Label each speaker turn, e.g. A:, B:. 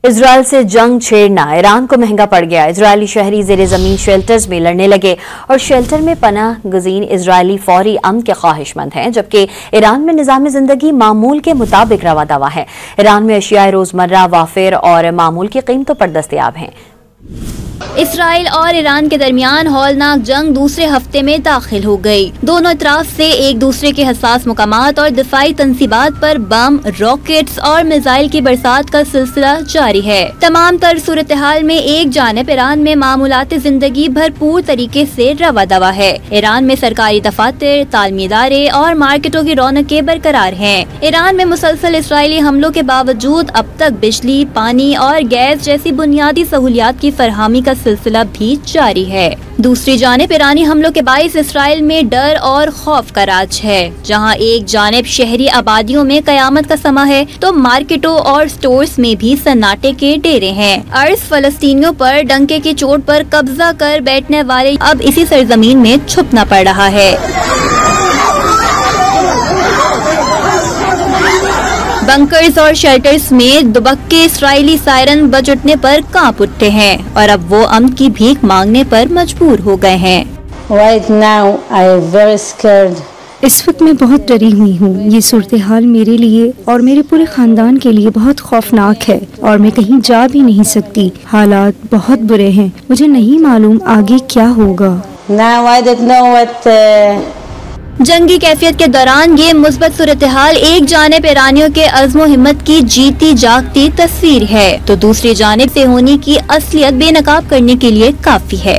A: Israel से जंग छेड़ना Iran को महंगा पड़ गया। इजरायली शहरी जेर जमीन शेल्टर्स में लड़ने लगे और शेल्टर में पनाह गजीन इजरायली फौरी अमन के ख्वाहिशमंद हैं, जबकि ईरान में निज़ाम जिंदगी मामूल के मुताबिक रवा दवा है। ईरान में अशियाए रोजमर्रा, वाफिर और मामूल की कीमतों पर दस्तयाब हैं।
B: इसराइल और ईरान के दरमियान हौलनाक जंग दूसरे हफ्ते में दाखिल हो गई। दोनों तरफ से एक दूसरे के हसास मुकामात और दिफाई तंसीबात पर बम, रॉकेट्स और मिसाइल की बरसात का सिलसिला जारी है। तमाम तर सूरत हाल में एक जानिब ईरान में मामूलात जिंदगी भरपूर तरीके से रवा दवा है। ईरान में सरकारी दफातर, तालीमी इदारे और मार्केटों की रौनकें बरकरार हैं। ईरान में मुसलसल इसराइली हमलों के बावजूद अब तक बिजली, पानी और गैस जैसी बुनियादी सहूलियात की फरहमी का सिलसिला भी जारी है। दूसरी जानिब ईरानी हमलों के बाइस इसराइल में डर और खौफ का राज है। जहां एक जानिब शहरी आबादियों में कयामत का समा है, तो मार्केटों और स्टोर्स में भी सन्नाटे के डेरे हैं। अर्ज फलस्तीनियों पर डंके की चोट पर कब्जा कर बैठने वाले अब इसी सरजमीन में छुपना पड़ रहा है। बंकर्स और शेल्टर्स में दुबक्के इसराइली सायरन बज उठने पर कांप उठते हैं और अब वो अमन की भीख मांगने पर मजबूर हो गए हैं।
C: Right now I am very scared.
D: इस वक्त मैं बहुत डरी हुई हूँ। ये सूरत हाल मेरे लिए और मेरे पूरे खानदान के लिए बहुत खौफनाक है और मैं कहीं जा भी नहीं सकती। हालात बहुत बुरे हैं, मुझे नहीं मालूम आगे क्या होगा।
C: Now I don't know what
B: जंगी कैफियत के दौरान ये मुस्बत सूरत हाल एक जानिब ईरानियों के अज़्म व हिम्मत की जीती जागती तस्वीर है, तो दूसरी जानिब से होने की असलियत बेनकाब करने के लिए काफी है।